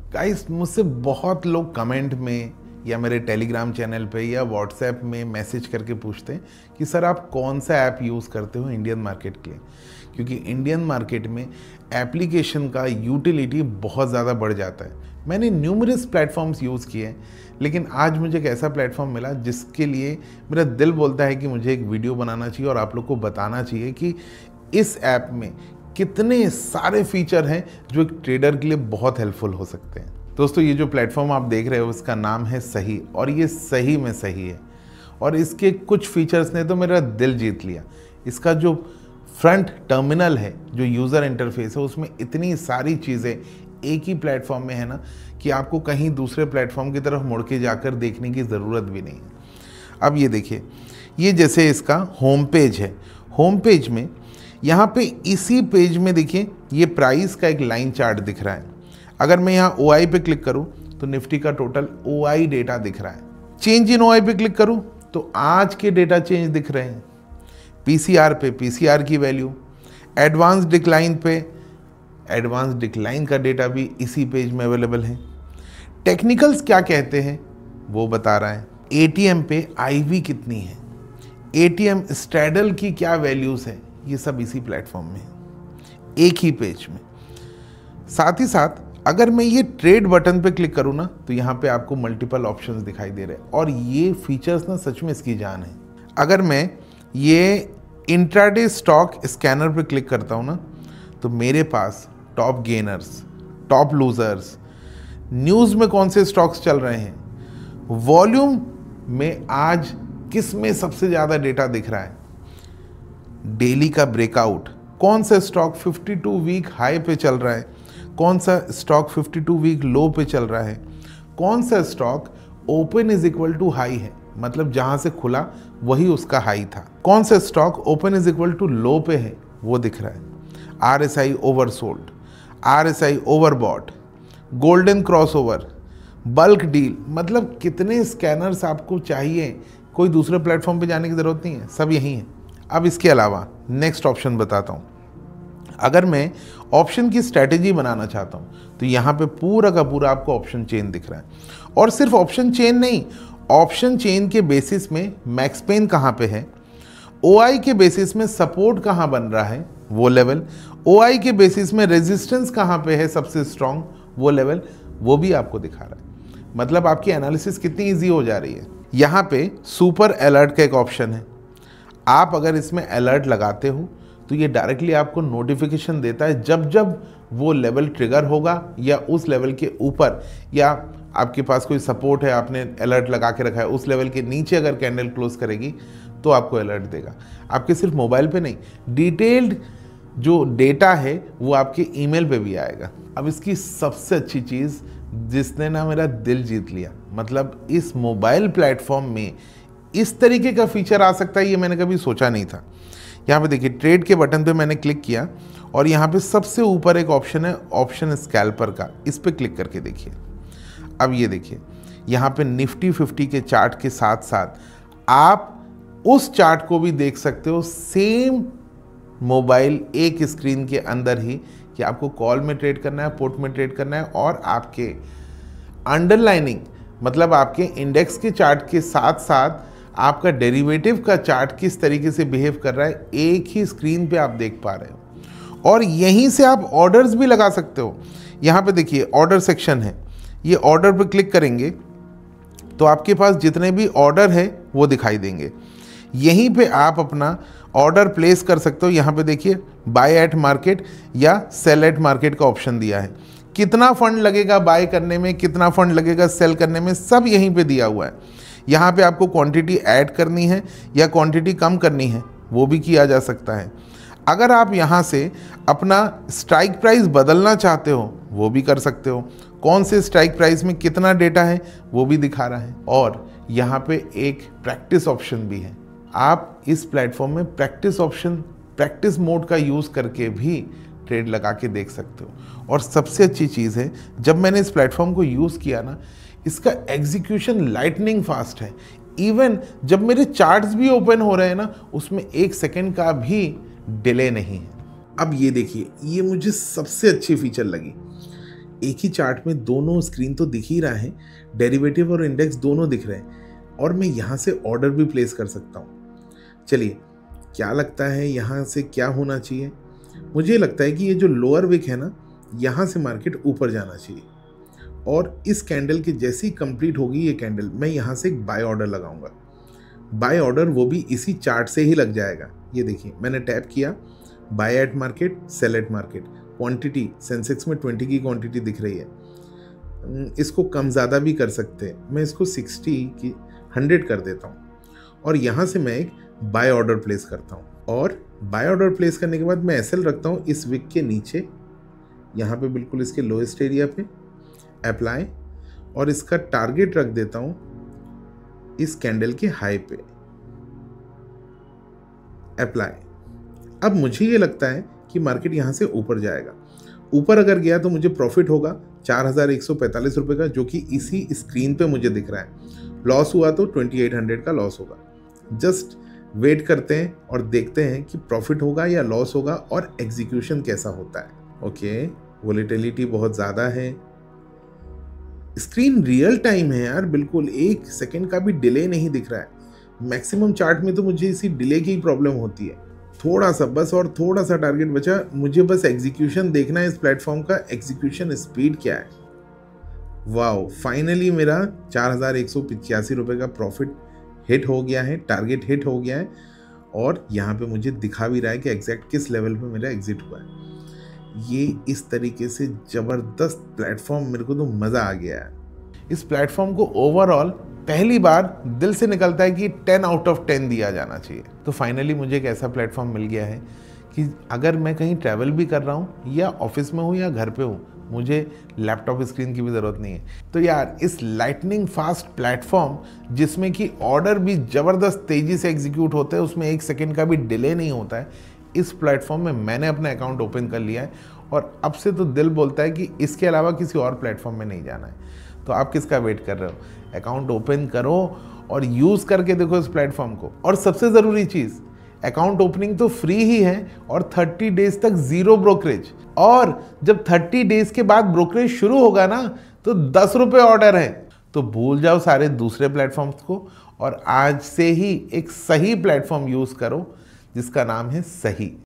Guys, मुझसे बहुत लोग कमेंट में या मेरे टेलीग्राम चैनल पे या व्हाट्सएप में मैसेज करके पूछते हैं कि सर आप कौन सा ऐप यूज़ करते हो इंडियन मार्केट के लिए, क्योंकि इंडियन मार्केट में एप्लीकेशन का यूटिलिटी बहुत ज़्यादा बढ़ जाता है। मैंने न्यूमरस प्लेटफॉर्म्स यूज़ किए हैं, लेकिन आज मुझे एक ऐसा प्लेटफॉर्म मिला जिसके लिए मेरा दिल बोलता है कि मुझे एक वीडियो बनाना चाहिए और आप लोग को बताना चाहिए कि इस ऐप में कितने सारे फीचर हैं जो एक ट्रेडर के लिए बहुत हेल्पफुल हो सकते हैं। दोस्तों, ये जो प्लेटफॉर्म आप देख रहे हो इसका नाम है सही, और ये सही में सही है। और इसके कुछ फीचर्स ने तो मेरा दिल जीत लिया। इसका जो फ्रंट टर्मिनल है, जो यूज़र इंटरफेस है, उसमें इतनी सारी चीज़ें एक ही प्लेटफॉर्म में है ना कि आपको कहीं दूसरे प्लेटफॉर्म की तरफ मुड़ के जाकर देखने की ज़रूरत भी नहीं है। अब ये देखिए, ये जैसे इसका होम पेज है। होम पेज में यहाँ पे इसी पेज में देखिए ये प्राइस का एक लाइन चार्ट दिख रहा है। अगर मैं यहाँ OI पे क्लिक करूँ तो निफ्टी का टोटल OI डेटा दिख रहा है। चेंज इन OI पे क्लिक करूँ तो आज के डेटा चेंज दिख रहे हैं। PCR पे PCR की वैल्यू, एडवांस डिक्लाइन पे एडवांस डिक्लाइन का डेटा भी इसी पेज में अवेलेबल है। टेक्निकल्स क्या कहते हैं वो बता रहा है। ATM पे IV कितनी है, ATM स्ट्रैडल की क्या वैल्यूज़ है, ये सब इसी प्लेटफॉर्म में है, एक ही पेज में। साथ ही साथ अगर मैं ये ट्रेड बटन पे क्लिक करूँ ना तो यहाँ पे आपको मल्टीपल ऑप्शंस दिखाई दे रहे हैं, और ये फीचर्स ना सच में इसकी जान है। अगर मैं ये इंट्राडे स्टॉक स्कैनर पे क्लिक करता हूँ ना तो मेरे पास top gainers, top losers, news में कौन से स्टॉक्स चल रहे हैं, वॉल्यूम में आज किस में सबसे ज़्यादा डेटा दिख रहा है, डेली का ब्रेकआउट, कौन सा स्टॉक 52 वीक हाई पे चल रहा है, कौन सा स्टॉक 52 वीक लो पे चल रहा है, कौन सा stock open is equal to high है, मतलब जहां से खुला वही उसका हाई था, कौन सा stock open is equal to low पे है वो दिख रहा है। RSI oversold, RSI overbought, golden crossover, bulk deal, मतलब कितने स्कैनर्स आपको चाहिए, कोई दूसरे प्लेटफॉर्म पे जाने की ज़रूरत नहीं है, सब यही है। अब इसके अलावा नेक्स्ट ऑप्शन बताता हूँ। अगर मैं ऑप्शन की स्ट्रैटेजी बनाना चाहता हूँ तो यहाँ पे पूरा का पूरा आपको ऑप्शन चेन दिख रहा है। और सिर्फ ऑप्शन चेन नहीं, ऑप्शन चेन के बेसिस में मैक्सपेन कहाँ पे है, OI के बेसिस में सपोर्ट कहाँ बन रहा है वो लेवल, OI के बेसिस में रेजिस्टेंस कहाँ पे है सबसे स्ट्रॉन्ग वो लेवल, वो भी आपको दिखा रहा है। मतलब आपकी एनालिसिस कितनी ईजी हो जा रही है। यहाँ पे सुपर अलर्ट का एक ऑप्शन है। आप अगर इसमें अलर्ट लगाते हो तो ये डायरेक्टली आपको नोटिफिकेशन देता है जब जब वो लेवल ट्रिगर होगा, या उस लेवल के ऊपर, या आपके पास कोई सपोर्ट है, आपने अलर्ट लगा के रखा है, उस लेवल के नीचे अगर कैंडल क्लोज करेगी तो आपको अलर्ट देगा। आपके सिर्फ मोबाइल पे नहीं, डिटेल्ड जो डेटा है वो आपके ईमेल पे भी आएगा। अब इसकी सबसे अच्छी चीज़ जिसने ना मेरा दिल जीत लिया, मतलब इस मोबाइल प्लेटफॉर्म में इस तरीके का फीचर आ सकता है ये मैंने कभी सोचा नहीं था। यहाँ पे देखिए ट्रेड के बटन पे मैंने क्लिक किया और यहाँ पे सबसे ऊपर एक ऑप्शन है ऑप्शन स्कैल्पर का, इस पे क्लिक करके देखिए। अब ये देखिए यहाँ पे निफ्टी 50 के चार्ट के साथ साथ आप उस चार्ट को भी देख सकते हो सेम मोबाइल एक स्क्रीन के अंदर ही, कि आपको कॉल में ट्रेड करना है, पुट में ट्रेड करना है, और आपके अंडरलाइनिंग मतलब आपके इंडेक्स के चार्ट के साथ साथ आपका डेरिवेटिव का चार्ट किस तरीके से बिहेव कर रहा है एक ही स्क्रीन पे आप देख पा रहे हो। और यहीं से आप ऑर्डर्स भी लगा सकते हो। यहाँ पे देखिए ऑर्डर सेक्शन है, ये ऑर्डर पे क्लिक करेंगे तो आपके पास जितने भी ऑर्डर है वो दिखाई देंगे। यहीं पे आप अपना ऑर्डर प्लेस कर सकते हो। यहाँ पे देखिए बाय एट मार्केट या सेल एट मार्केट का ऑप्शन दिया है। कितना फंड लगेगा बाय करने में, कितना फंड लगेगा सेल करने में, सब यहीं पे दिया हुआ है। यहाँ पे आपको क्वांटिटी ऐड करनी है या क्वांटिटी कम करनी है वो भी किया जा सकता है। अगर आप यहाँ से अपना स्ट्राइक प्राइस बदलना चाहते हो वो भी कर सकते हो। कौन से स्ट्राइक प्राइस में कितना डेटा है वो भी दिखा रहा है। और यहाँ पे एक प्रैक्टिस ऑप्शन भी है। आप इस प्लेटफॉर्म में प्रैक्टिस ऑप्शन, प्रैक्टिस मोड का यूज़ करके भी ट्रेड लगा के देख सकते हो। और सबसे अच्छी चीज़ है, जब मैंने इस प्लेटफॉर्म को यूज़ किया ना, इसका एग्जीक्यूशन लाइटनिंग फास्ट है। इवन जब मेरे चार्ट्स भी ओपन हो रहे हैं ना, उसमें 1 सेकेंड का भी डिले नहीं है। अब ये देखिए, ये मुझे सबसे अच्छी फीचर लगी। एक ही चार्ट में दोनों स्क्रीन तो दिख ही रहा है, डेरिवेटिव और इंडेक्स दोनों दिख रहे हैं और मैं यहाँ से ऑर्डर भी प्लेस कर सकता हूँ। चलिए, क्या लगता है यहाँ से क्या होना चाहिए? मुझे लगता है कि ये जो लोअर विक है ना, यहाँ से मार्केट ऊपर जाना चाहिए और इस कैंडल के जैसे ही कंप्लीट होगी ये कैंडल, मैं यहाँ से एक बाय ऑर्डर लगाऊंगा। बाय ऑर्डर वो भी इसी चार्ट से ही लग जाएगा। ये देखिए, मैंने टैप किया, buy at market, sell at market. Quantity Sensex में 20 की क्वांटिटी दिख रही है। इसको कम ज़्यादा भी कर सकते हैं, मैं इसको 60 की 100 कर देता हूँ और यहाँ से मैं एक बाय ऑर्डर प्लेस करता हूँ। और बाय ऑर्डर प्लेस करने के बाद मैं एसएल रखता हूँ इस विक के नीचे, यहाँ पे बिल्कुल इसके लोएस्ट एरिया पे, अप्लाई, और इसका टारगेट रख देता हूँ इस कैंडल के हाई पे, अप्लाई। अब मुझे ये लगता है कि मार्केट यहाँ से ऊपर जाएगा। ऊपर अगर गया तो मुझे प्रॉफिट होगा 4145 रुपये का, जो कि इसी स्क्रीन पे मुझे दिख रहा है। लॉस हुआ तो 2800 का लॉस होगा। जस्ट वेट करते हैं और देखते हैं कि प्रॉफिट होगा या लॉस होगा और एग्जीक्यूशन कैसा होता है। ओके, वोलेटिलिटी बहुत ज़्यादा है, स्क्रीन रियल टाइम है यार, बिल्कुल 1 सेकेंड का भी डिले नहीं दिख रहा है। मैक्सिमम चार्ट में तो मुझे इसी डिले की प्रॉब्लम होती है। थोड़ा सा बस, और थोड़ा सा टारगेट बचा, मुझे बस एग्जीक्यूशन देखना है इस प्लेटफॉर्म का, एग्जीक्यूशन स्पीड क्या है। वाओ, फाइनली मेरा 4185 रुपये का प्रॉफिट हिट हो गया है, टारगेट हिट हो गया है और यहाँ पे मुझे दिखा भी रहा है कि एग्जैक्ट किस लेवल पे मेरा एग्जिट हुआ है। ये इस तरीके से ज़बरदस्त प्लेटफॉर्म, मेरे को तो मज़ा आ गया है। इस प्लेटफॉर्म को ओवरऑल पहली बार दिल से निकलता है कि 10 आउट ऑफ 10 दिया जाना चाहिए। तो फाइनली मुझे एक ऐसा प्लेटफॉर्म मिल गया है कि अगर मैं कहीं ट्रैवल भी कर रहा हूँ या ऑफिस में हूँ या घर पे हूँ, मुझे लैपटॉप स्क्रीन की भी ज़रूरत नहीं है। तो यार, इस लाइटनिंग फास्ट प्लेटफॉर्म जिसमें कि ऑर्डर भी ज़बरदस्त तेज़ी से एग्जीक्यूट होते हैं, उसमें 1 सेकेंड का भी डिले नहीं होता है, इस प्लेटफॉर्म में मैंने अपना अकाउंट ओपन कर लिया है और अब से तो दिल बोलता है कि इसके अलावा किसी और प्लेटफॉर्म में नहीं जाना है। तो आप किसका वेट कर रहे हो? अकाउंट ओपन करो और यूज़ करके देखो इस प्लेटफॉर्म को। और सबसे ज़रूरी चीज़, अकाउंट ओपनिंग तो फ्री ही है और 30 डेज तक ज़ीरो ब्रोकरेज। और जब 30 डेज के बाद ब्रोकरेज शुरू होगा ना, तो 10 रुपये ऑर्डर है। तो भूल जाओ सारे दूसरे प्लेटफॉर्म्स को और आज से ही एक सही प्लेटफॉर्म यूज़ करो जिसका नाम है सही।